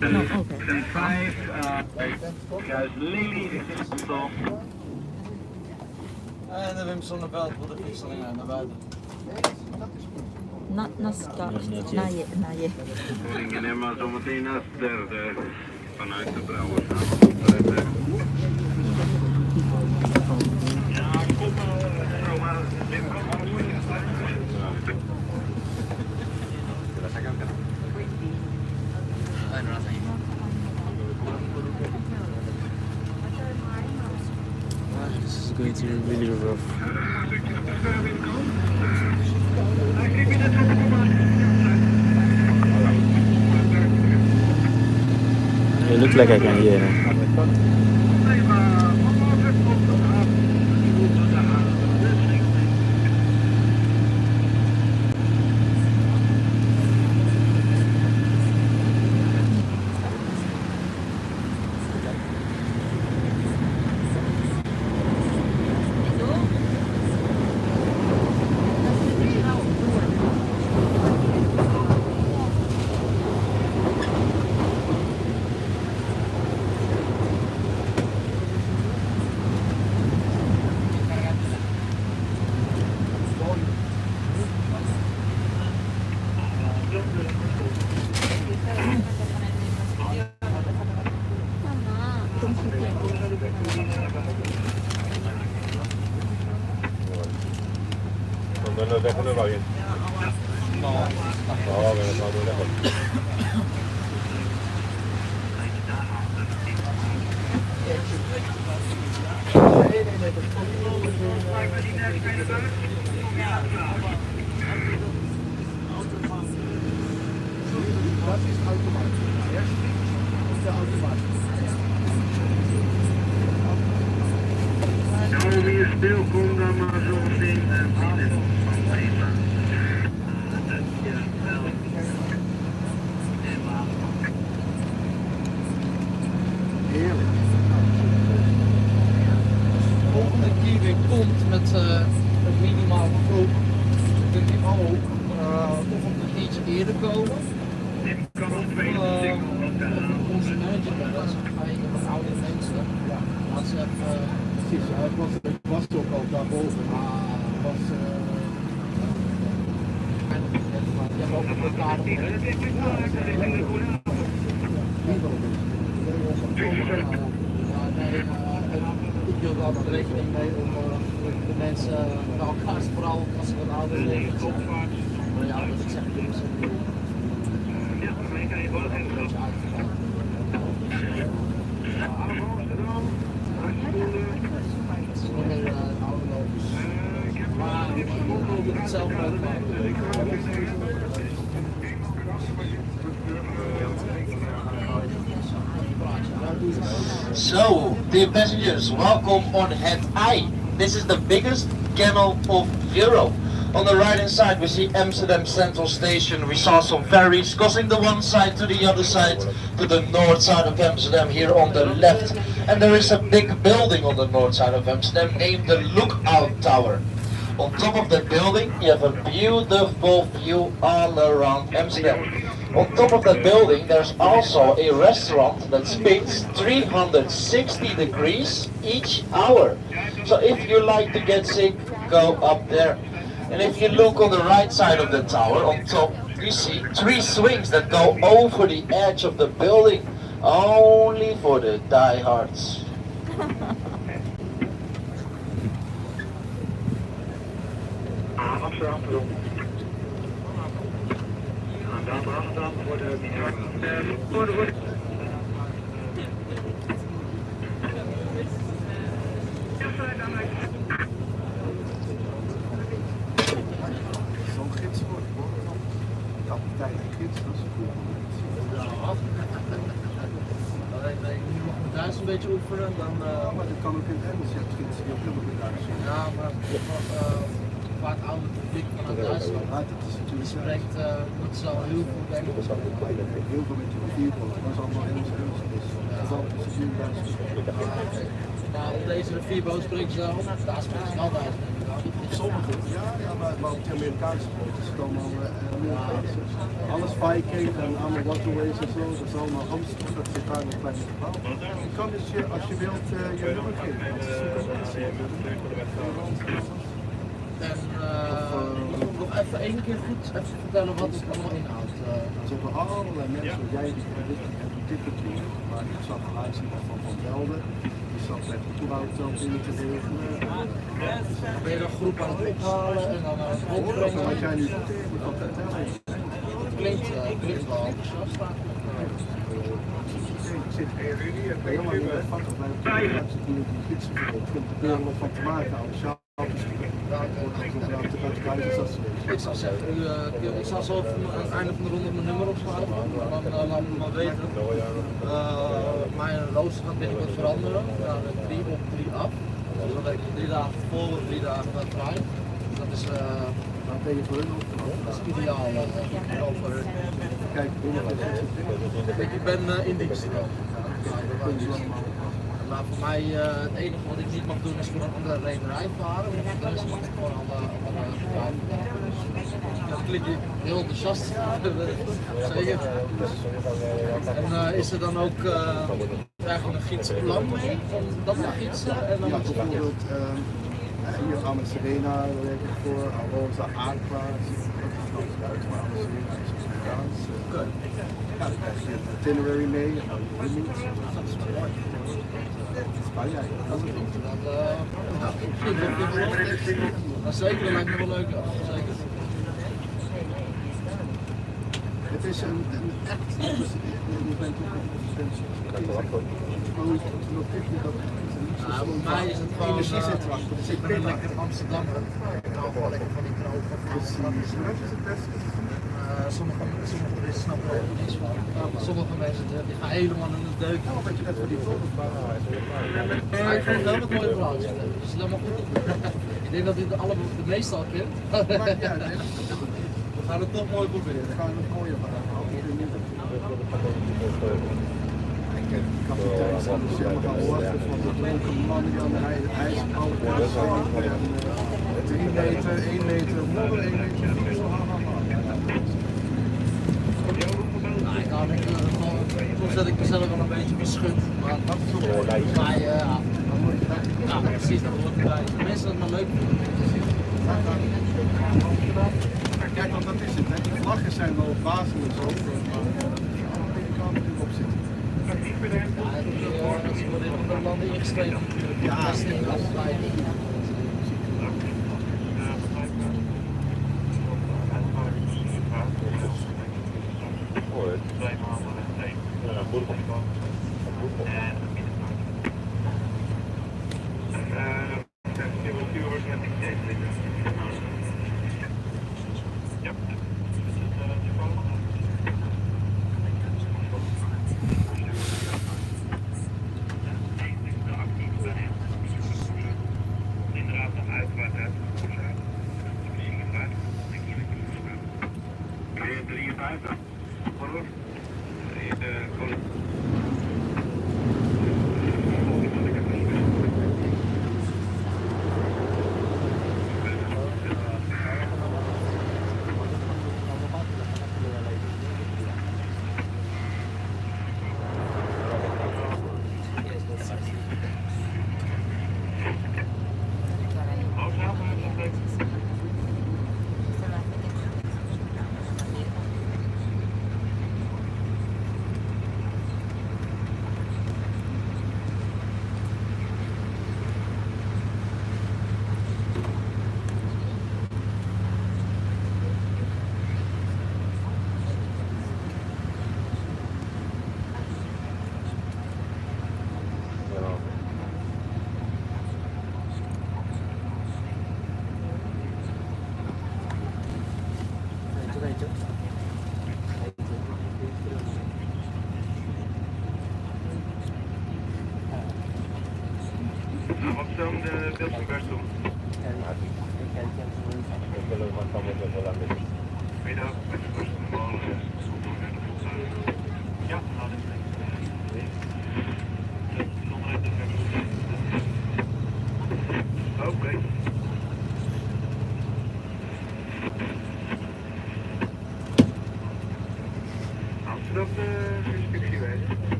No, okay. And 5, guys, ladies in Amsterdam. En de Wim Sonneveld voor de fietseling naar buiten. Na start. Na je. Koningen Emma zometeen als derde vanuit de Brouwer. Ja, kom maar. Wim, kom maar. This is going to be really rough. It looks like I can hear now. Dan weg er wel in. Oh, we gaan door leggen. Dat is automatisch. Eerst op de automatisch. Nou, weer stil, kom dan maar zo meteen. Heerlijk. De volgende keer weer komt met minimaal groep, dan denk ik of we een iets eerder komen. Onze manager, dat is eigenlijk wat oude mensen. Ja, dat is even. Precies, het was ook al daarboven. Was. Je hebt ook een elkaar. Ik wil wel wat rekening mee om de mensen bij elkaar, vooral als ze wat ouder zijn. Maar ja, dat is echt niet zo. Ja, dan kan je wel een beetje uitgegaan. Het is gewoon een oude lopers. Maar ik wil het zelf ook maken. So, dear passengers, welcome on Head I. This is the biggest canal of Europe. On the right hand side we see Amsterdam Central Station. We saw some ferries crossing the one side to the other side, to the north side of Amsterdam here on the left. And there is a big building on the north side of Amsterdam named the Lookout Tower. On top of that building you have a beautiful view all around Amsterdam. On top of that building there's also a restaurant that spins 360 degrees each hour. So if you like to get sick, go up there. And if you look on the right side of the tower, on top you see 3 swings that go over the edge of the building, only for the diehards. Amsterdam, Amsterdam voor de Zo'n gids wordt kapitein en gids, dat is goed. Nee, nu mag ik Duits een beetje oefenen, dan... maar dat kan ook in het Engels, je hebt gids die ook heel goed Duits. Ja, maar vaak ouder publiek vanuit Duitsland. Je spreekt niet zo heel goed Engels. Heel veel met je rivierboot, dat is allemaal Engels. Dus hier Duits. Nou, op deze rivierboot spreken ze al, daar spreken ze wel Duits. Sommige, ja, maar op de Amerikaanse boot is het allemaal alles Viking en allemaal waterways en zo, dat is allemaal Amsterdam, dat zit daar in een klein gebouw. Je kan dus als je wilt je nummer geven, dat is super mensen. En nog even één keer goed even vertellen wat het allemaal inhoudt. Ze hebben allerlei mensen, jij die dit bedoelt, maar ik zag een uitzending van Velden. Die zat met de toehoudauto dingen te regelen. Ben je dan groep aan het ophalen en dan aan het rondbrengen? Wat jij nu doet, moet dat vertellen. Het klinkt wel enthousiast. Ik zit helemaal in het vak, bij mensen die fietsen proberen van te maken aan de Ik zou zeggen, ik zal zo aan het einde van de ronde mijn nummer opschrijven. Dan laat me maar weten. Mijn rooster gaat binnenkort veranderen. We gaan 3 op 3 af. Dus dan heb ik 3 dagen vol en 3 dagen vrij. Dat is ideaal voor hun. Kijk, Ik ben in dienst. Maar voor mij het enige wat ik niet mag doen is voor een andere rederij varen. Dan is mag ik gewoon alle bedrijven. Dan klik ik heel enthousiast. Zeker. En is er dan ook eigenlijk een gidsplan mee om dat te gidsen? En dan ja, bijvoorbeeld hier aan de Serena werk ik voor, Rosa Aqua, dat is Duits, maar aan de Serena is Amerikaans. Ja, dan krijg je een itinerary mee en dan je limits. Dat is mooi. Spanje, dat is het. Zeker, dat lijkt me wel leuk. Zeker. Het is een echt, je bent ook een voor mij is het gewoon dus ik ben lekker Amsterdam. Ik hou gewoon lekker van die kroon. Sommige mensen snappen er ook niets van. Sommige mensen die gaan helemaal in de deuk. dat je net voor die foto's Maar ik vind het wel wat mooie verhaaltjes. Dus dat mag goed. Ik denk dat dit de meeste al kent. We gaan het toch mooi proberen. We gaan het mooie van kapitein van de Shell gaan horen van de dronken man die aan de ijsbouw was. 3 meter, 1 meter, 1 meter. Nou, ik hou lekker soms zet ik mezelf wel een beetje beschut. Maar ja, precies, dat hoort erbij. De mensen dat maar leuk vinden. Kijk, want dat is het. Hè. Die vlaggen zijn wel basis ook. Ja, ze worden in andere landen ingeschreven. Ja, dat is niet altijd. Wat zou de Wilsonberg doen? Goeiedag, met de kosten van ja, dat is het. Oké.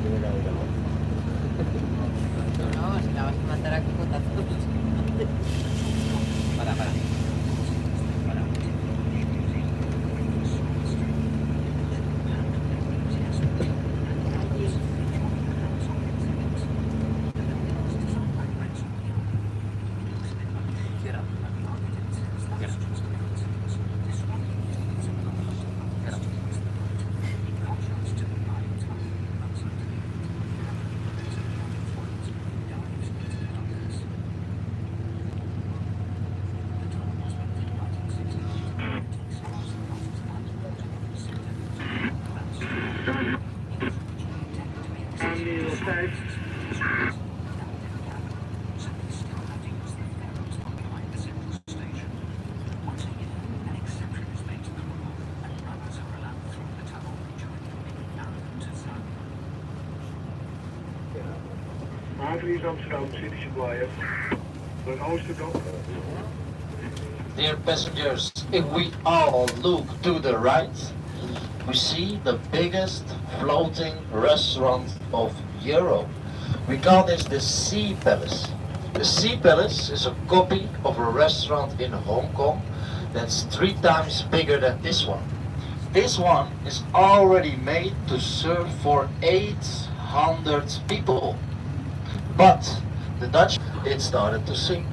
No, si la vas a matar a cocotazos. Para. Terminal 5. Haven Amsterdam, City Supply. Naar Oosterdam. Dear passengers, if we all look to the right, we see the biggest floating restaurant of Europe. We call this the Sea Palace. The Sea Palace is a copy of a restaurant in Hong Kong that's 3 times bigger than this one. This one is already made to serve for 800 people. But the Dutch, it started to sink.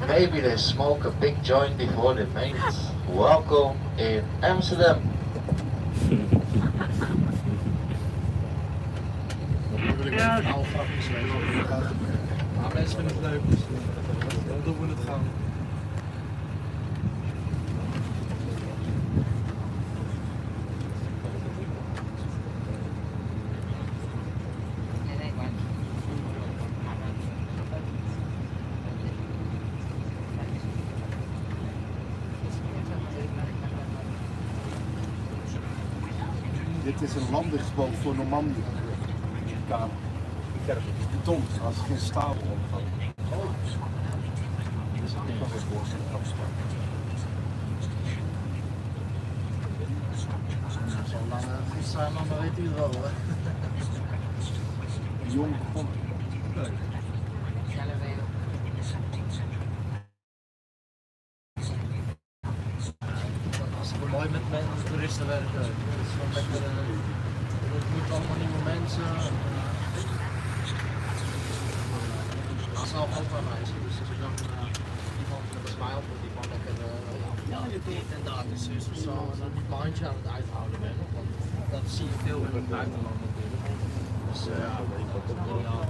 Maybe they smoke a big joint before they made it. Welcome in Amsterdam. Ja, nou grapjes weten. Maar mensen vinden het leuk, dus dan doen we het gewoon. Dit is een landingsboot voor Normandië. Beton, als er geen staal op gaat. Zo lang goed zijn, maar weet u het wel. Hè? Jong begon. Als het mooi met toeristen werken. Het is gewoon lekker. Het moet allemaal nieuwe mensen. Dat is wel ook wel nice. Dus als je dan iemand met een smile op die gewoon lekker dit en dat is of zo. En dan niet mijn handje aan het uithouden ben. Want dat zie je veel in het buitenland natuurlijk. Dus ja, ideaal.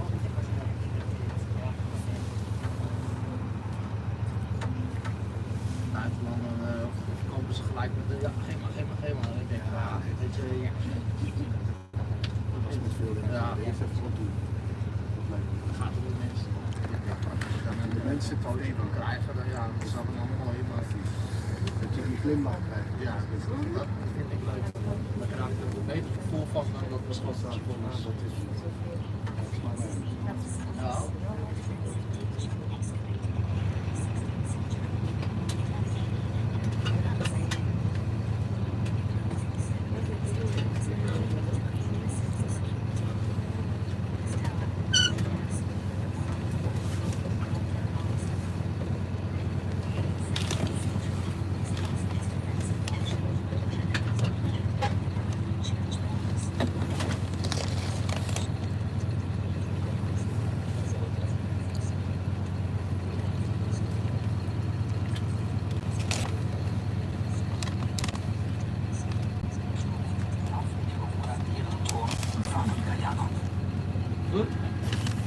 Buitenlanden kopen ze gelijk met de ja, geef maar. En ik denk, ja, weet je. Dat is met veel dingen. Ja. Eerst even wat doen. Gaat er niet mensen. De mensen zitten al in elkaar. Krijgen er, ja, dat is allemaal mooi, maar Dat je een glimlach krijgt. ja, dat vind ik leuk. Dan krijg ik er een beter gevoel van dan dat we schotsen is. Dat is Ja.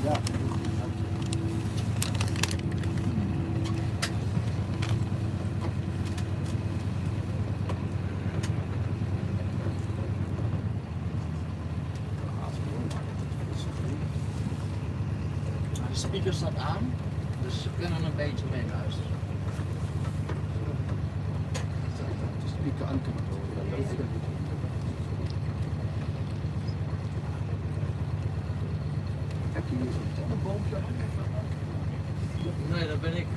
ja. De speaker staat aan, dus ze kunnen een beetje meeluisteren. Speaker aan kunnen. Heb je hier zo'n boompje? Nee, dat ben ik.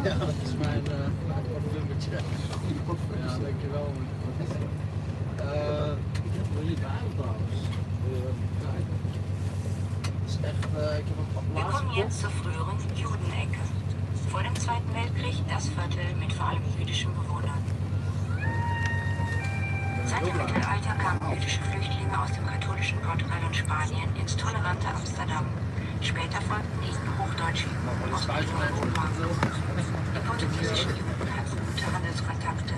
Ja, dat is mijn portefeuilletje. Ja, dankjewel. Wil je daar trouwens? Kijk. ik heb hem Wir laatst kommen jetzt zur früheren Judenecke. Vor dem Zweiten Weltkrieg das Viertel mit vor allem jüdischen Bewohnern. Seit dem Mittelalter kamen jüdische Flüchtlinge aus dem katholischen Portugal und Spanien ins tolerante Amsterdam. Später folgten ihnen Hochdeutsche Juden aus Mitteleuropa. Die portugiesischen Juden hatten gute Handelskontakte.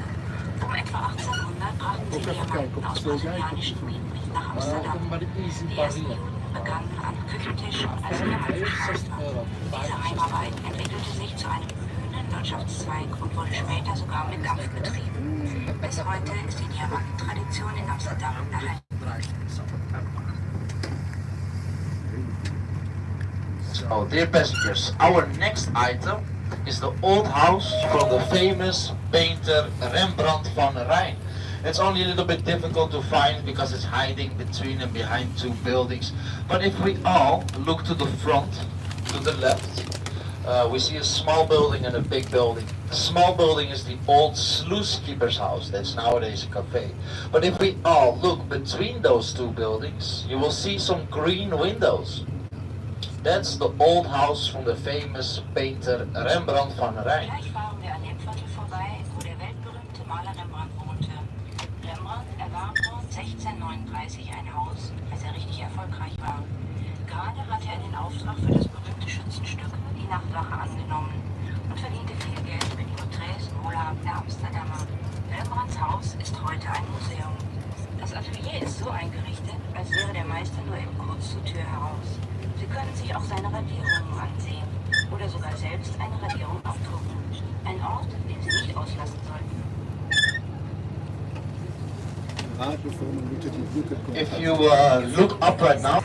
Um etwa 1800 brachten sie Diamanten aus brasilianischen Minen mit nach Amsterdam. Die ersten Juden begannen an Küchentischen als Diamantverschleißer. Diese Heimarbeit entwickelte sich zu einem blühenden Wirtschaftszweig und wurde später sogar mit Dampf betrieben. Bis heute ist die Diamantentradition in Amsterdam erhalten. So, dear passengers, our next item is the old house from the famous painter Rembrandt van Rijn. It's only a little bit difficult to find because it's hiding between and behind two buildings. But if we all look to the front, to the left, we see a small building and a big building. The small building is the old sluice keeper's house. That's nowadays a cafe. But if we all look between those two buildings, you will see some green windows. That's the old house from the famous painter Rembrandt van Rijn. Gleich fahren wir an dem Viertel vorbei, wo der weltberühmte Maler Rembrandt wohnte. Rembrandt erwarb dort 1639 ein Haus, als er richtig erfolgreich war. Gerade hatte er den Auftrag für das berühmte Schützenstück Die Nachtwache angenommen und verdiente viel Geld mit Porträts wohlhabender Amsterdamer. Rembrandts Haus ist heute ein Museum. Das Atelier ist so eingerichtet, als wäre der Meister nur eben kurz zur Tür heraus. Sie können sich auch seine Radierungen ansehen oder sogar selbst eine Radierung abdrucken. Ein Ort, den Sie nicht auslassen sollten. If you look up right now,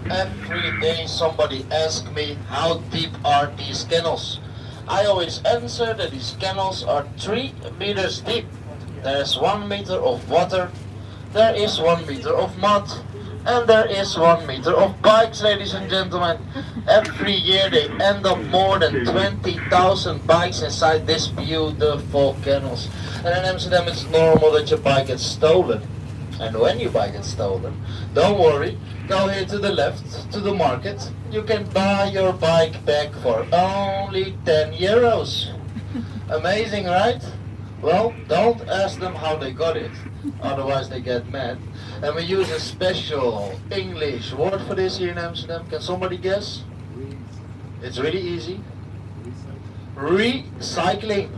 every day somebody asks me how deep are these kennels. I always answer that these kennels are 3 meters deep. There is 1 meter of water, there is 1 meter of mud, and there is 1 meter of bikes, ladies and gentlemen. Every year they end up more than 20,000 bikes inside this beautiful kennels. And in Amsterdam it's normal that your bike gets stolen. And when your bike gets stolen, don't worry, go here to the left, to the market. You can buy your bike back for only 10 euros. Amazing, right? Well, don't ask them how they got it, otherwise they get mad. And we use a special English word for this here in Amsterdam. Can somebody guess? It's really easy. Recycling.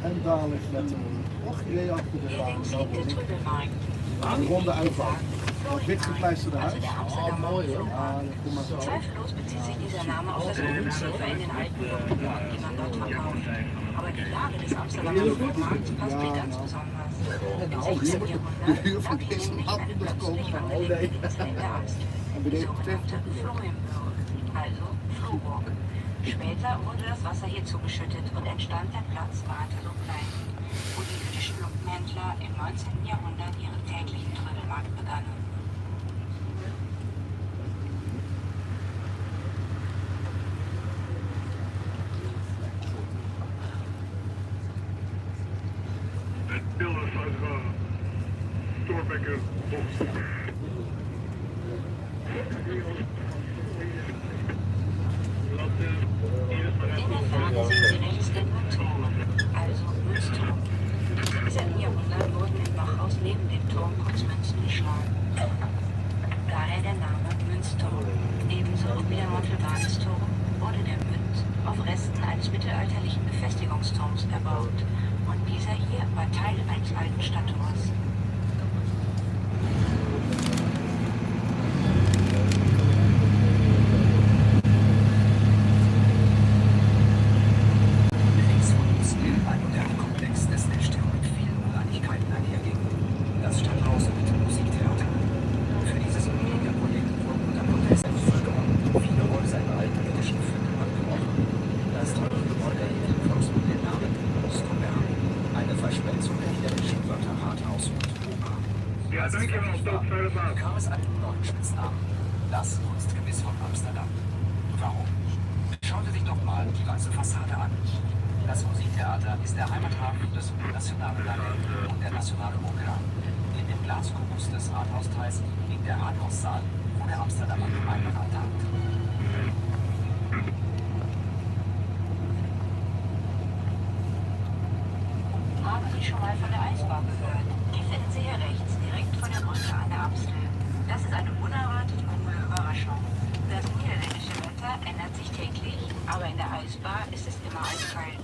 En daar ligt net een idee achter de Hier links liegt der Trübelmarkt. een ronde uitbouw. Wit gepleisterde huis. Also der Amsterdamer Rundfunk. Kom maar zo. Zweifellos bezieht sich dieser Name auf das Ungeziefer in den alten Wohnungen, die man dort verkauft. Aber die Lage des Amsterdamer Rundmarkts passt hier ganz besonders. Im 16. Jahrhundert lag hier nämlich eine künstlich angelegte Insel in der Amst, die sogenannte Florienburg, also Flohburg. Später wurde das Wasser hier zugeschüttet und entstand der Platz Waterloo Plein, wo die jüdischen Lumpenhändler im 19. Jahrhundert ihren täglichen Trödelmarkt begannen. In der Ferne sehen Sie rechts den Münzturm, also Münzturm. Im 17. Jahrhundert wurden im Bachhaus neben dem Turm kurz Münzen geschlagen. Daher der Name Münzturm. Ebenso wie der Montelbanesturm wurde der Münz auf Resten eines mittelalterlichen Befestigungsturms erbaut. Und dieser hier war Teil eines alten Stadttors. Ja, dankjewel. Tot verder. Kam es einen neuen Spitznamen. Das Kunstgebiss von Amsterdam. Warum? Schauen Sie sich doch mal die weiße Fassade an. Das Musiktheater ist der Heimathafen des nationalen Ballett und der nationale Opera. In dem Glaskubus des Rathausteils liegt der Rathaussaal, wo der Amsterdamer Gemeinderat tagt. Haben Sie schon mal von der Eisbahn gehört? Die finden Sie hier rechts, direkt vor der Brücke an der Amstel. Das ist eine unerwartet coole Überraschung. Das niederländische Wetter ändert sich täglich, aber in der Eisbar ist es immer eiskalt.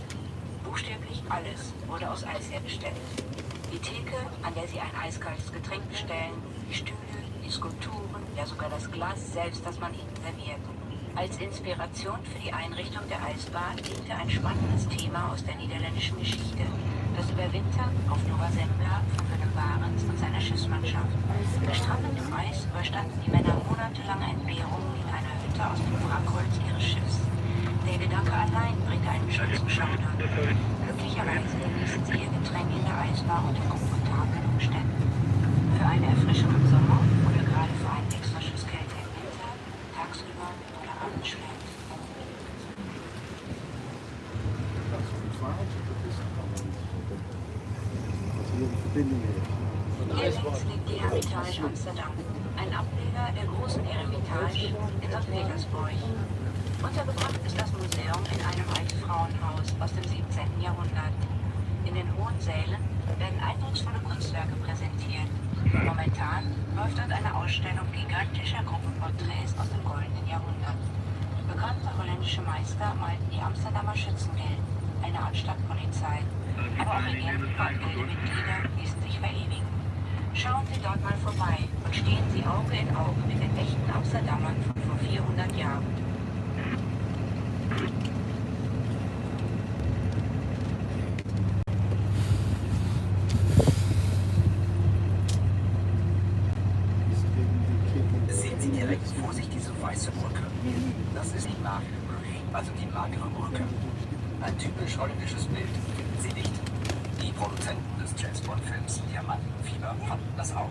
Buchstäblich alles wurde aus Eis hergestellt. Die Theke, an der Sie ein eiskaltes Getränk bestellen, die Stühle, die Skulpturen, ja sogar das Glas selbst, das man Ihnen serviert. Als Inspiration für die Einrichtung der Eisbar diente ein spannendes Thema aus der niederländischen Geschichte. Das Überwintern auf Nova Zembla von Willem Barents und seiner Schiffsmannschaft. Gestrandet im Eis überstanden die Männer monatelange Entbehrungen in einer Hütte aus dem Wrackholz ihres Schiffs. Der Gedanke allein bringt einen schon zum Schaudern. Glücklicherweise genießen sie ihr Getränk in der Eisbar unter komfortablen Umständen. Für eine Erfrischung im Sommer oder gerade für einen extra Schuss Kälte im Winter, tagsüber oder abends schläft. Hier links liegt die Hermitage Amsterdam, ein Ableger der großen Eremitage in St. Petersburg. Untergebracht ist das Museum in einem alten Frauenhaus aus dem 17. Jahrhundert. In den hohen Sälen werden eindrucksvolle Kunstwerke präsentiert. Momentan läuft dort eine Ausstellung gigantischer Gruppenporträts aus dem goldenen Jahrhundert. Bekannte holländische Meister malten die Amsterdamer Schützengilden, eine Art Stadtpolizei. Aber auch Regenten und Gildemitglieder ließen sich verewigen. Schauen Sie dort mal vorbei und stehen Sie Auge in Auge mit den echten Amsterdamern von vor 400 Jahren. Sehen Sie direkt vor sich diese weiße Brücke. Das ist die Marienbrücke, also die magere Brücke. Ein typisch holländisches Bild, finden Sie nicht? Die Produzenten des James-Bond-Films Diamantenfieber fanden das auch.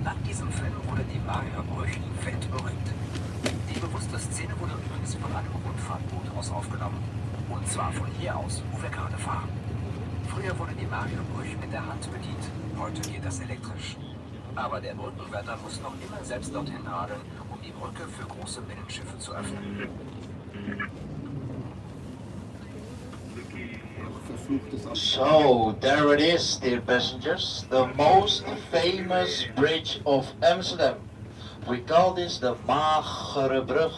Nach diesem Film wurde die magere Brücke weltberühmt. Die bewusste Szene wurde übrigens von einem Rundfahrtboot aus aufgenommen. Und zwar von hier aus, wo wir gerade fahren. Früher wurde die magere Brücke mit der Hand bedient. Heute geht das elektrisch. Aber der Brückenwärter muss noch immer selbst dorthin radeln, um die Brücke für große Binnenschiffe zu öffnen. So, there it is, dear passengers, the most famous bridge of Amsterdam. We call this the Magere Brug.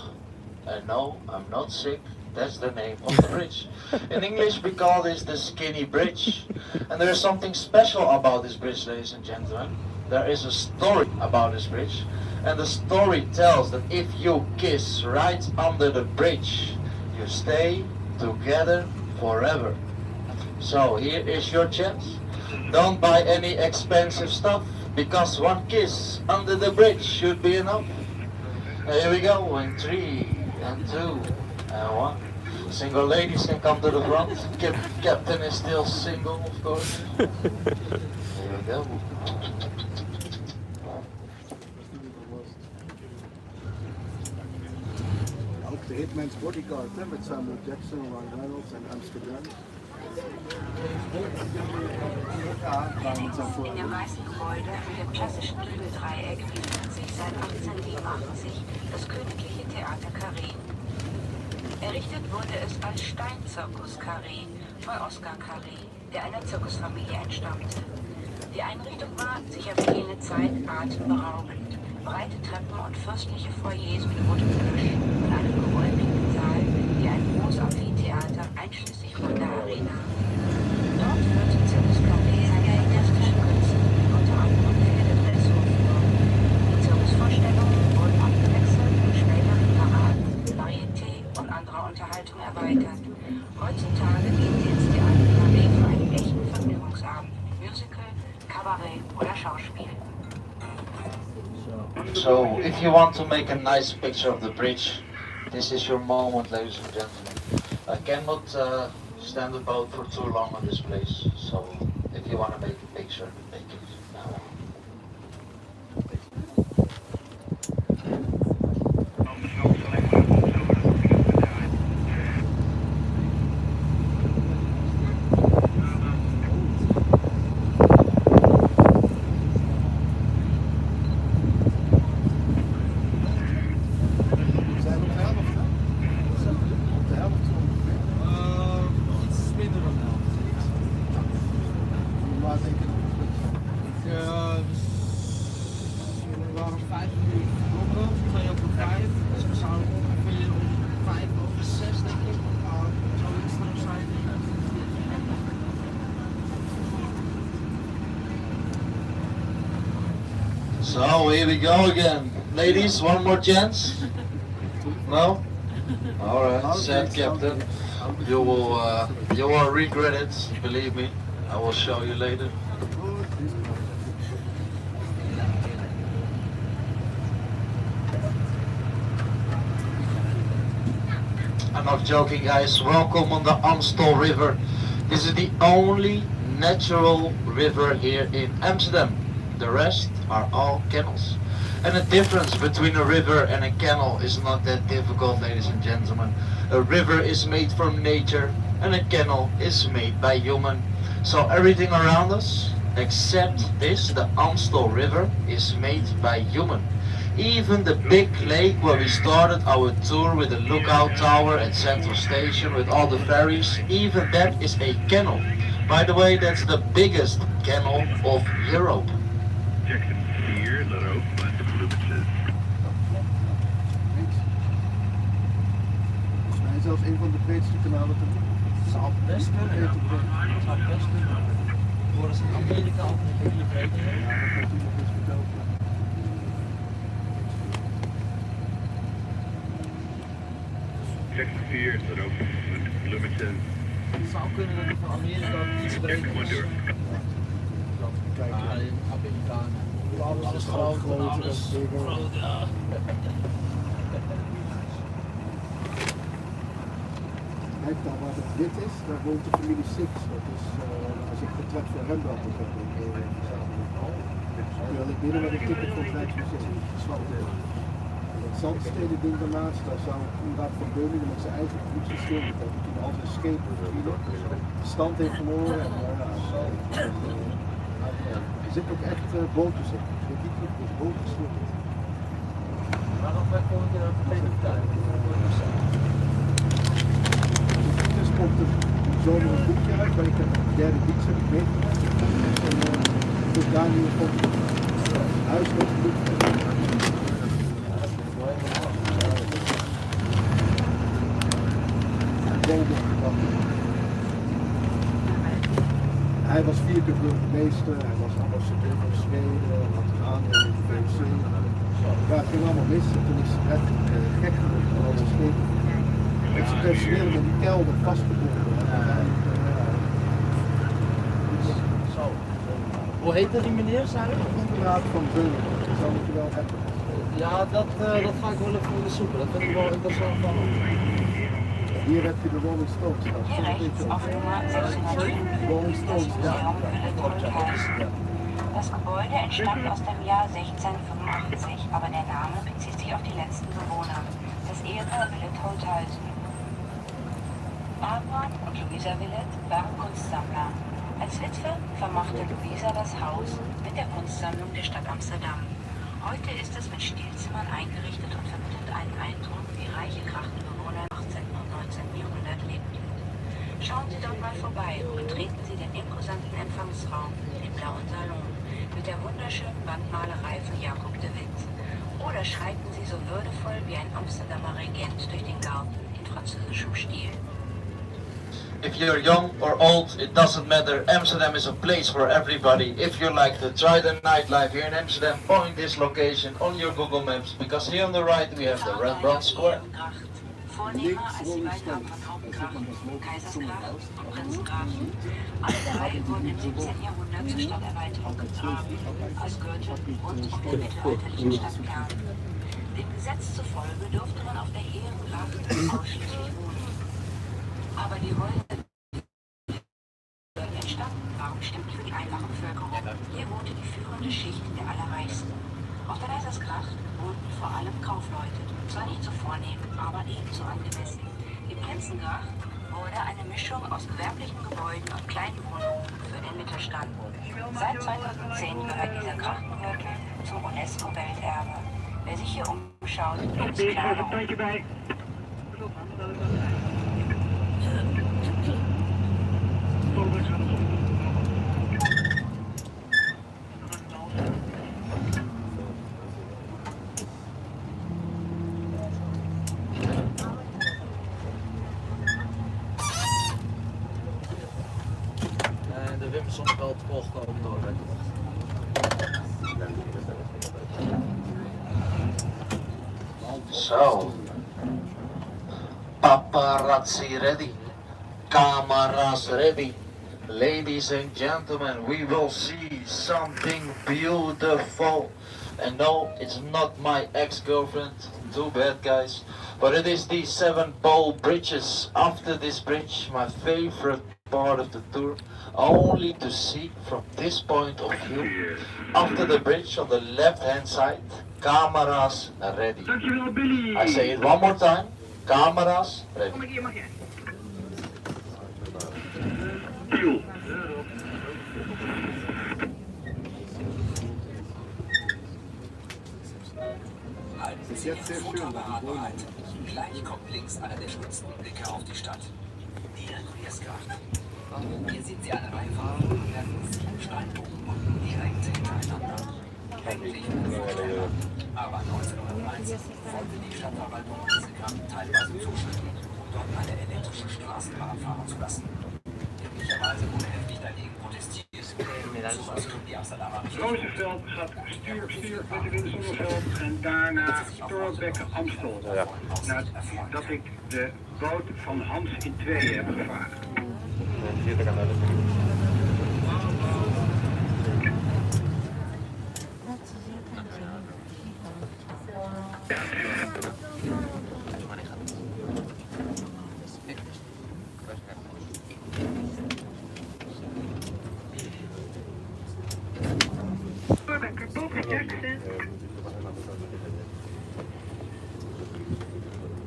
And no, I'm not sick, that's the name of the bridge. In English we call this the Skinny Bridge. And there is something special about this bridge, ladies and gentlemen. There is a story about this bridge. And the story tells that if you kiss right under the bridge, you stay together forever. So here is your chance. Don't buy any expensive stuff, because one kiss under the bridge should be enough. Here we go, in 3 and 2 and 1. Single ladies can come to the front. Captain is still single, of course. Here we go. Ook de Hitman's Bodyguard hè, met Samuel Jackson, Ryan Reynolds en Amsterdam. In dem weißen Gebäude mit dem klassischen Flügeldreieck befindet sich seit 1887 das Königliche Theater Carré. Errichtet wurde es als Steinzirkus Carré von Oskar Carré, der einer Zirkusfamilie entstammte. Die Einrichtung war, sicher für jene Zeit, atemberaubend. Breite Treppen und fürstliche Foyers mit rotem Plüsch und einem geräumigen Saal wie ein großes Amphitheater einschließlich von der Arena. Dort führte Zirkus Carré seine fantastischen Künste, unter anderem Pferdedressur vor. Die Zirkusvorstellungen wurden abgewechselt und später in Paraden, Varieté und anderer Unterhaltung erweitert. Heutzutage gehen Sie ins Theater Carré für einen echten Vergnügungsabend, Musical, Kabarett oder Schauspiel. So, if you want to make a nice picture of the bridge, this is your moment, ladies and gentlemen. I cannot stand the boat for too long on this place, so if you want to make a picture, make it now. So here we go again. Ladies, one more chance? No? Alright, sad captain. You will regret it, believe me. I will show you later. I'm not joking, guys. Welcome on the Armstall River. This is the only natural river here in Amsterdam. The rest are all canals. And the difference between a river and a canal is not that difficult, ladies and gentlemen. A river is made from nature and a canal is made by human. So everything around us, except this, the Amstel River, is made by human. Even the big lake where we started our tour with the lookout tower at Central Station with all the ferries, even that is a canal. By the way, that's the biggest canal of Europe. Jackson 4, dat ook, maar de bloemetjes. Volgens mij zelfs een van de breedste kanalen ter wereld. Zou best kunnen, ja. Zou best kunnen. Worden ze in Amerika ook een hele breedte? Ja, dat wordt toen nog eens verteld. Jackson 4, dat ook, met de bloemetjes. Het zou kunnen dat die van Amerika ook iets breder Gewoon is. door. Kijk, Ja, die Amerikanen. Alles groot, alles groot, ja. Kijk daar waar het wit is, daar woont de familie Six. Dat is, als ik portret van Rembrandt heb terwijl ik binnen met een ticket voor het Rijksmuseum gesloten heb. Het zandsteden ding daarnaast, daar zou Raad van Beuningen met zijn eigen productiesysteem, dat hij toen al zijn schepen stand heeft verloren. En, er zitten ook echt bootjes in. Ik weet niet of het bootjes zitten. Maar dan ben ik volgende keer aan het vertellen. Dus komt er zomer een boekje uit, waar ik heb de derde dieks heb ik meegemaakt. En dus daar nu komt huis met een boek. Hij was 4 keer burgemeester, hij was ambassadeur van Zweden, hij had een aandeel in de VOC. Ja, het ging allemaal mis en toen is hij gek geworden van al zijn schepen. Met zijn personeel in die kelder vastgebonden. Zo. Hoe heette die meneer, zei je? Raad van Beuningen, dat zal ik je wel hebben. Ja, dat ga ik wel even onderzoeken. Dat vind ik wel interessant van. Hier heb je de Rolling Stones staan. Hier rechts auf Nummer 605 Rolling Stones, ja. Das Gebäude entstammt aus dem Jahr 1685, aber der Name bezieht sich auf die letzten Bewohner, das Ehepaar Willet Holthuizen. Abraham und Louisa Willet waren Kunstsammler. Als Witwe vermachte Louisa das Haus mit der Kunstsammlung der Stadt Amsterdam. Heute ist es mit Stilzimmern eingerichtet und vermittelt einen Eindruck, wie reiche Krachtenbewohner im 18. und 19. Jahrhundert lebten. Schauen Sie dort mal vorbei und betreten Sie den imposanten Empfangsraum, den blauen Salon, mit der wunderschönen Wandmalerei von Jakob de Witt. Oder schreiten Sie so würdevoll wie ein Amsterdamer Regent durch den Garten in französischem Stil. If you're young or old, it doesn't matter. Amsterdam is a place for everybody. If you like to try the nightlife here in Amsterdam, point this location on your Google Maps, because here on the right we have the Rembrandt Square. Vornehmer als die Waldhaben von Hauptgracht, Kaisersgracht und Prinzengracht. Alle drei wurden im 17. Jahrhundert zur Stadterweiterung getragen, als Gürtel rund um den mittelalterlichen Stadtkern. Dem Gesetz zufolge durfte man auf der Ehrengracht ausschließlich wohnen. Aber die Häuser, die entstanden waren, bestimmt für die einfache Bevölkerung. Hier wohnte die führende Schicht der Allerreichsten. Auf der Kaisersgracht wohnten vor allem Kaufleute, zwar nicht so vornehm, aber ebenso angemessen. Die Prinzengracht wurde eine Mischung aus gewerblichen Gebäuden und kleinen Wohnungen für den Mittelstand. Seit 2010 gehört dieser Grachtengürtel zum UNESCO-Welterbe. Wer sich hier umschaut, ist klar. De Wimsonveld volgt ook door. So, paparazzi ready, cameras ready. Ladies and gentlemen, we will see something beautiful. And no, it's not my ex-girlfriend, too bad guys. But it is the 7 pole bridges. After this bridge, my favorite part of the tour, only to see from this point of view. After the bridge on the left hand side, cameras ready. Dankjewel Billy. I say it one more time, cameras ready. Kom ik hier, mag jij? Tiel. Halten Sie Ihren Fotoapparat bereit. Gleich kommt links einer der schönsten Blicke auf die Stadt. Die Reviersgracht. Hier sehen Sie eine Reihe von Wohnwerken, Steinbogen direkt hintereinander. Eigentlich unvorstellbar. Aber 1990 wollte die Stadtverwaltung diese Gracht teilweise zuschütten, um dort eine elektrische Straßenbahn fahren zu lassen. Möglicherweise wurde heftig dagegen protestiert. Zoals toen die Amsterdamer Roosevelt gaat stuur met de wind Zonneveld en daarna Thorbecke Amstel. Nadat ik de boot van Hans in tweeën heb gevaren.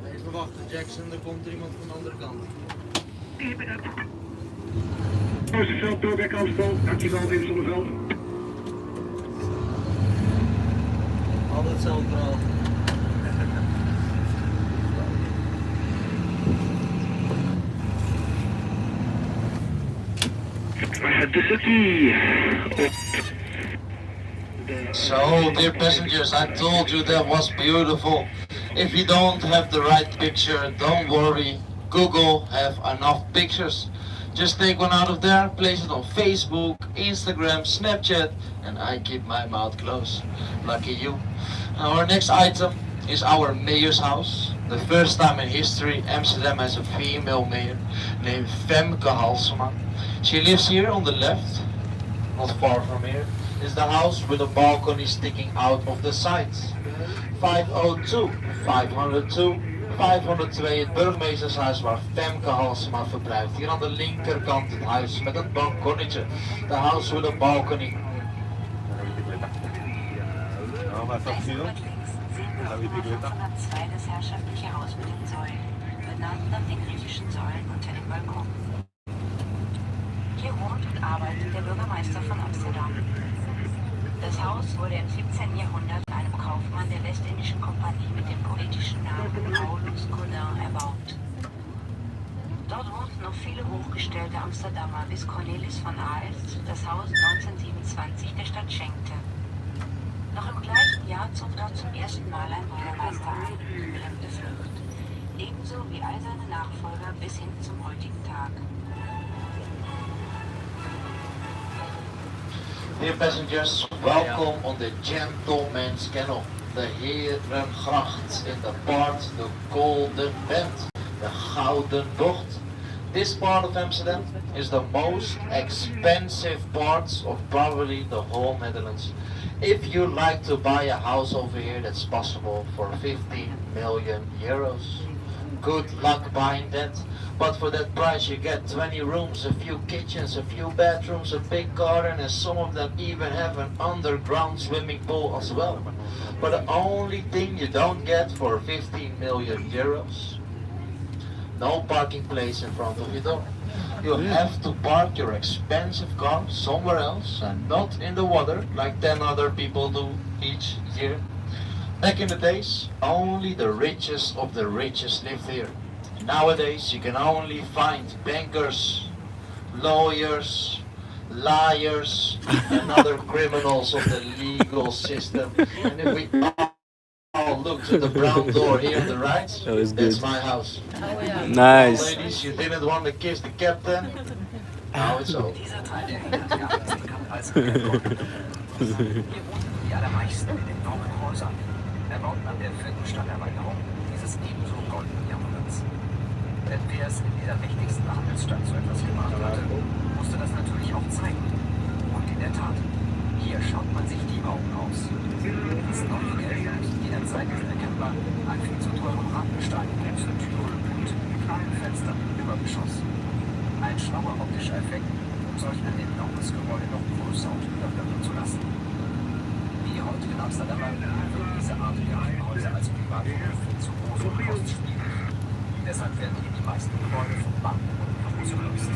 Even wachten, Jackson, er komt er iemand van de andere kant. Roosevelt, Thorbecke Amstel. Dankjewel, Wim Zonneveld. Altijd hetzelfde verhaal. So, dear passengers, I told you that was beautiful. If you don't have the right picture, don't worry. Google have enough pictures. Just take one out of there, place it on Facebook, Instagram, Snapchat, and I keep my mouth closed. Lucky you. Our next item is our mayor's house. The first time in history Amsterdam has a female mayor named Femke Halsema. She lives here on the left, not far from here. Is the house with a balcony sticking out of the sides. 502, 502, 502, het burgemeestershuis waar Femke Halsema verblijft. Hier aan de linkerkant het huis met een balkonnetje. The house with a balcony. Das herrschaftliche Haus mit den Säulen, benannt nach den griechischen Säulen unter dem Balkon. Hier wohnt und arbeitet der Bürgermeister von Amsterdam. Das Haus wurde im 17. Jahrhundert einem Kaufmann der Westindischen Kompanie mit dem poetischen Namen Paulus Coulin erbaut. Dort wohnten noch viele hochgestellte Amsterdamer, bis Cornelis van Aalst das Haus 1927 der Stadt schenkte. Noch im gleichen Jahr zog dort zum ersten Mal ein Bürgermeister ein, beklemmte Flucht. Ebenso wie all seine Nachfolger bis hin zum heutigen Tag. Dear passengers, welcome on the Gentleman's Canal, the Herengracht in the part, the Golden Bend, the Gouden Bocht. This part of Amsterdam is the most expensive part of probably the whole Netherlands. If you like to buy a house over here, that's possible for 15 million euros. Good luck buying that. But for that price you get 20 rooms, a few kitchens, a few bedrooms, a big garden, and some of them even have an underground swimming pool as well. But the only thing you don't get for 15 million euros, no parking place in front of your door. You have to park your expensive car somewhere else and not in the water like 10 other people do each year. Back in the days, only the richest of the richest lived here. Nowadays you can only find bankers, lawyers, liars and other criminals of the legal system. And if we all look to the brown door here on the right, that's my house. Nice. Ladies, you didn't want to kiss the captain? Now it's over. Dieser Teil der Hintergärten kann als Hier wohnten die allerreichsten in enormen Häusern, erbaut nach der 4. Stadterweiterung der mächtigsten Handelsstadt so etwas gemacht hatte, musste das natürlich auch zeigen. Und in der Tat, hier schaut man sich die Augen aus. Das neue Geld jederzeit erkennbar an viel zu teurem Randgestein, große Türen und kleinen Fenstern im Übergeschoss. Ein schlauer optischer Effekt, um solch ein enormes Gebäude noch größer und überwirken zu lassen. Die heutigen Amsterdamer würden diese Art Gartenhäuser als Privatwohnung viel zu groß und kostspielig. Deshalb werden hier die meisten Gebäude von Banken und Büros genutzt.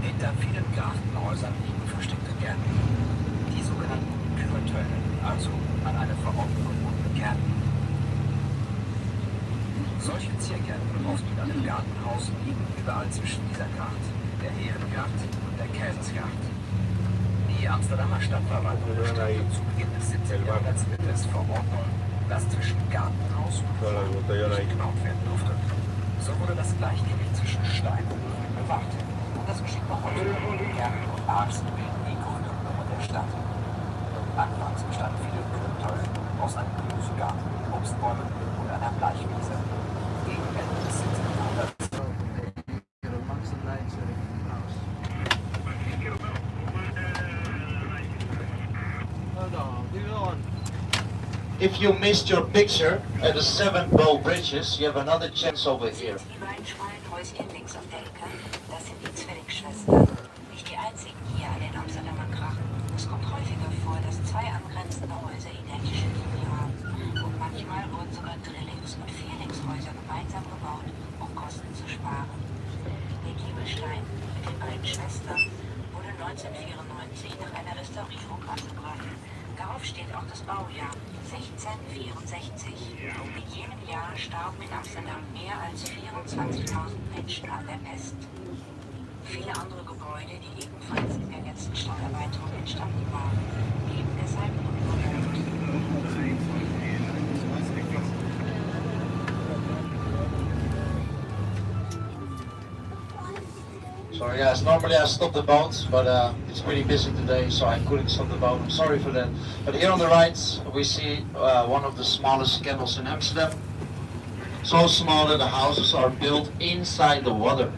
Hinter vielen Gartenhäusern liegen versteckte Gärten. Die sogenannten Kürtöne, also an eine Verordnung gebundene Gärten. Solche Ziergärten, oft mit einem Gartenhaus, liegen überall zwischen dieser Gart, der Herengart und der Käsersgart. Die Amsterdamer Stadtverwaltung bestimmte zu Beginn des 17. Jahrhunderts mit der Verordnung, dass zwischen Gartenhaus und Garten nicht gebaut werden durfte. So wurde das Gleichgewicht zwischen Stein und Grün bewahrt. Und das geschieht noch heute. Gärten und Parks bilden die grüne Blume der Stadt. Anfangs bestanden viele Grüntöne aus einem Gemüsegarten, Obstbäumen und einer Bleichwiese. Gegen Ende des 17. Jahrhunderts If you missed your picture at the 7 Bow Bridges, you have another chance over here. Die beiden schmalen Häuschen links auf der Ecke, das sind die Zwillingsschwestern. Nicht die einzigen hier an den Amsterdamer Krachen. Es kommt häufiger vor, dass zwei angrenzende Häuser identische Linien haben. Und manchmal wurden sogar Drillings- und Vierlingshäuser gemeinsam gebaut, um Kosten zu sparen. Der Giebelstein mit den beiden Schwestern wurde 1994 nach einer Restaurierung angebracht. Darauf steht auch das Baujahr 1664. In jenem Jahr starben in Amsterdam mehr als 24.000 Menschen an der Pest. Viele andere Gebäude, die ebenfalls in der letzten Stadterweiterung entstanden waren, blieben deshalb unbewohnt. Sorry guys, normally I stop the boat, but it's pretty busy today, so I couldn't stop the boat. I'm sorry for that. But here on the right, we see one of the smallest canals in Amsterdam. So small that the houses are built inside the water.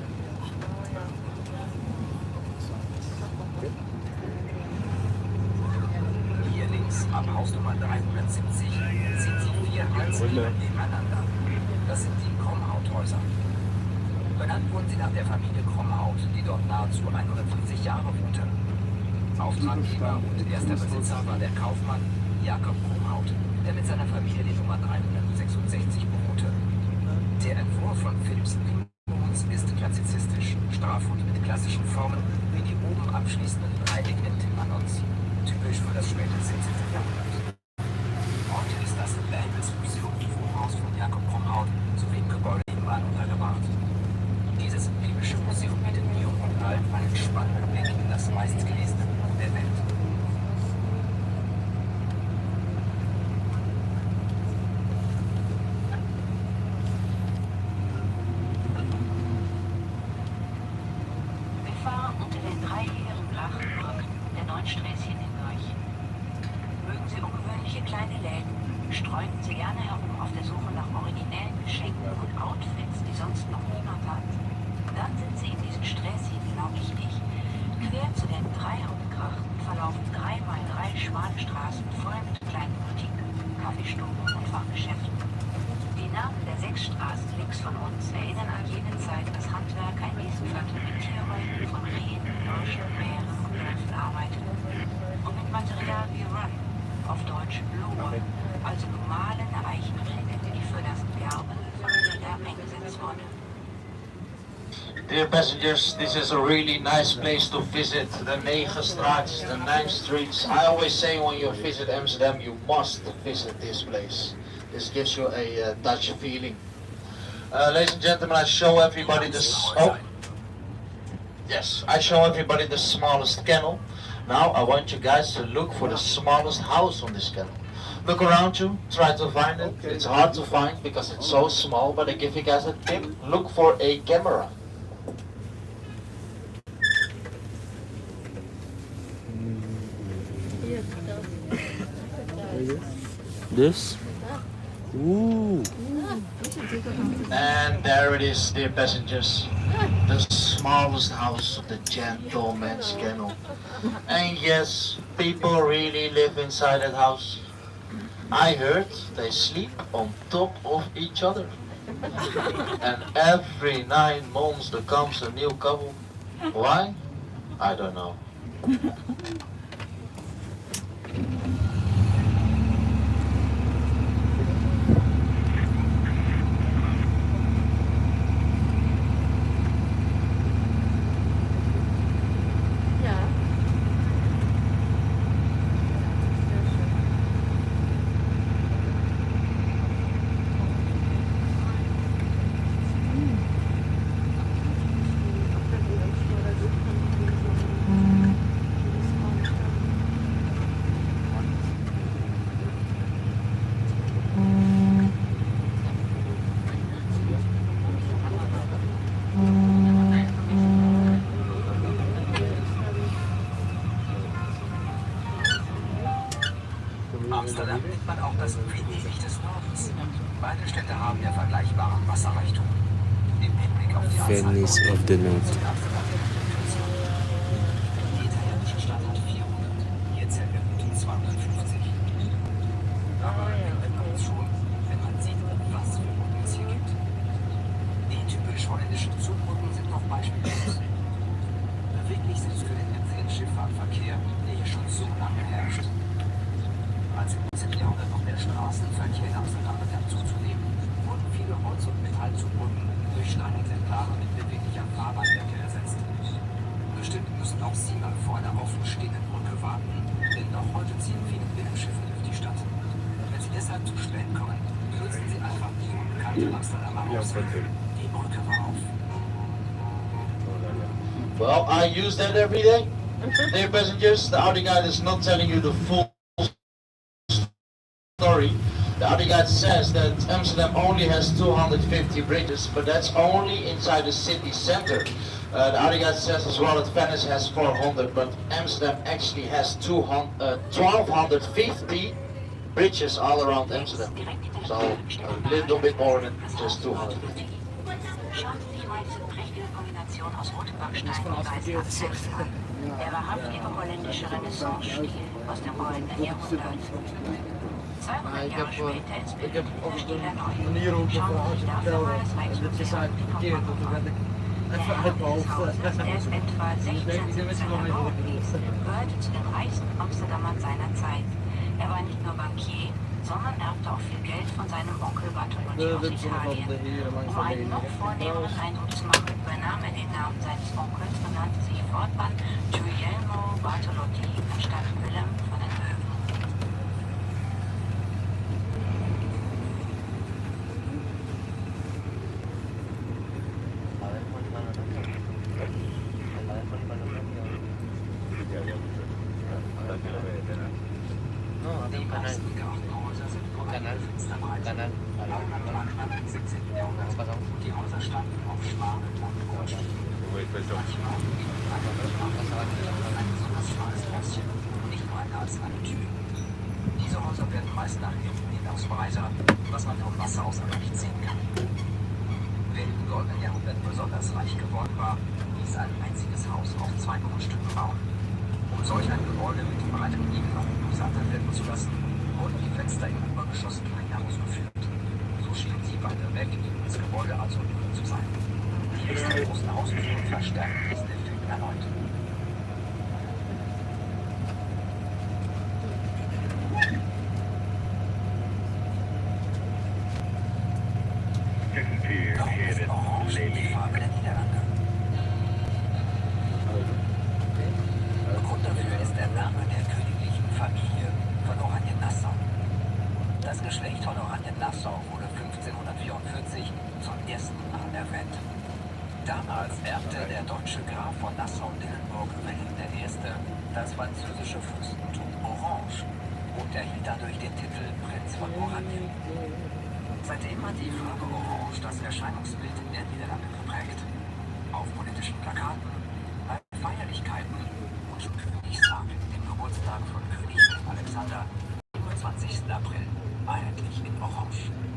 hier links am Haus Nummer 370 sind die 4 Holzhügel nebeneinander. Das sind die Kromhauthäuser. Benannt wurden sie nach der Familie Kromhaut, die dort nahezu 150 Jahre wohnte. Auftraggeber und erster Besitzer war der Kaufmann Jakob Kromhaut, der mit seiner Familie die Nummer 366 bewohnte. Der Entwurf von Philips Ringbogens ist klassizistisch, strafend mit klassischen Formen wie die oben abschließenden dreieckigen Timmerns, typisch für das späte 17. Jahrhundert. Heute ist das Landesmuseum im Wohnhaus von Jakob Kromhaut sowie im Gebäude nebenan untergebracht. Dieses biblische Museum bietet jung und alt einen spannenden Blick in das meistgelesene Buch der Welt. Wir fahren unter den 3 leeren Drachenbrücken der 9 Sträßchen hindurch. Mögen Sie ungewöhnliche kleine Läden, streunen Sie gerne herum auf der Suche nach originellen Geschenken und Outfits, die sonst noch niemand hat. Dann sind Sie in diesen Sträßchen genau richtig. Quer zu den 3 Hauptgrachten verlaufen 3x3 schmale Straßen voll mit kleinen Boutiquen, Kaffeestuben und Fachgeschäften. Die Namen der 6 Straßen links von uns erinnern an jene Zeit, als Handwerk ein Wiesenviertel mit Tierhäuten von Rehen, Hirschen, Bären und Wölfen arbeitete. Und mit Material wie Run, auf Deutsch Lohe, also gemahlene Eichenrinne, die für das Gerben von Leder eingesetzt wurde. Dear passengers, this is a really nice place to visit. The 9 straats, the 9 streets. I always say when you visit Amsterdam, you must visit this place. This gives you a Dutch feeling. Ladies and gentlemen, I show everybody this. Oh, yes, I show everybody the smallest canal. Now I want you guys to look for the smallest house on this canal. Look around you, try to find it. It's hard to find because it's so small, but I give you guys a tip. Look for a camera. This? Ooh. And there it is, dear passengers. The smallest house of the gentleman's kennel. And yes, people really live inside that house. I heard they sleep on top of each other. And every 9 months there comes a new couple. Why? I don't know. Amsterdam nennt man auch das Venedig des Nordens. Beide Städte haben ja vergleichbaren Wasserreichtum. Im Hinblick auf die Anzahl Venice of the North. sind Amsterdam die italienische Stadt hat 400, hier zählen wir gut 250. Aber wir kommen uns schon, wenn man sieht, was für Brücken es hier gibt. Die typisch holländischen Zugbrücken sind noch beispiellos. Beweglich sind für den einzigen Schifffahrtverkehr, der hier schon so lange herrscht. Als im 19. Jahrhundert noch der Straßenverkehr in Amsterdam begann zuzunehmen, wurden viele Holz- und Metallzugbrücken durch Steinexemplare mit beweglicher Fahrbahnwerke ersetzt. Bestimmt müssen auch Sie mal vor einer offenstehenden Brücke warten, denn noch heute ziehen viele Binnenschiffe durch die Stadt. Wenn Sie deshalb zu spät kommen, benutzen Sie einfach die unbekannte Amsterdamer Ausrede. Die Brücke war auf. Well, I use that every day. Dear passengers, the Audi guide is not telling you the full story. The Audi guide says that Amsterdam only has 250 bridges, but that's only inside the city center. The Audi guide says as well that Venice has 400, but Amsterdam actually has 1250 bridges all around Amsterdam. So a little bit more than just 250. Schauen Sie sich mal diese prächtige Kombination aus rotem Backstein und weißen Akzenten an. Der wahrhaftige holländische Renaissance-Stil aus dem goldenen Jahrhundert. 200 Jahre später inspiriert der Stil erneut. Schauen Sie sich dafür mal das Rijksmuseum und die Komponenten an. Der Herr des Hauses, der es etwa 1617 erbauen ließ, gehörte zu den reichsten Amsterdamern seiner Zeit. Er war nicht nur Bankier, sondern erbte auch viel Geld von seinem Onkel Bartolotti aus Italien. Um einen noch vornehmeren Eindruck zu machen, übernahm er den Namen seines Onkels und nannte sich fortan Guglielmo Bartolotti anstatt Willem von den Löwen. Die meisten Gartenhäuser sind nur eine Fensterbreit. Lange am 17. Jahrhundert und die Häuser standen auf schmalen Grundstücken. Manche Häuser bieten ein besonders schmales Häuschen, nicht breiter als eine Tür. Diese Häuser werden meist nach hinten hinaus breiter, was man vom Wasser aus aber nicht sehen kann. Wer im goldenen Jahrhundert besonders reich geworden war, ließ ein einziges Haus auf 2 Grundstücken bauen. Um solch ein Gebäude mit breitem Giebel noch imposanter werden zu lassen, wurden die Fenster im Obergeschoss kleiner ausgeführt. So schienen sie weiter weg, das Gebäude also höher zu sein. Die extra großen Haustüren verstärken diesen Effekt erneut. Warum ist Orange die Farbe der Niederlande? Grund dafür ist der Name der königlichen Familie von Oranien-Nassau. Das Geschlecht von Oranien-Nassau wurde 1544 zum ersten Mal erwähnt. Damals erbte der deutsche Graf von Nassau-Dillenburg Wilhelm I. das französische Fürstentum Orange und erhielt dadurch den Titel Prinz von Oranien. Seitdem hat die Farbe Orange das Erscheinungsbild der Niederlande geprägt. Auf politischen Plakaten, bei Feierlichkeiten und im Königstag, dem Geburtstag von König Alexander, am 20. April. eigentlich in Orange.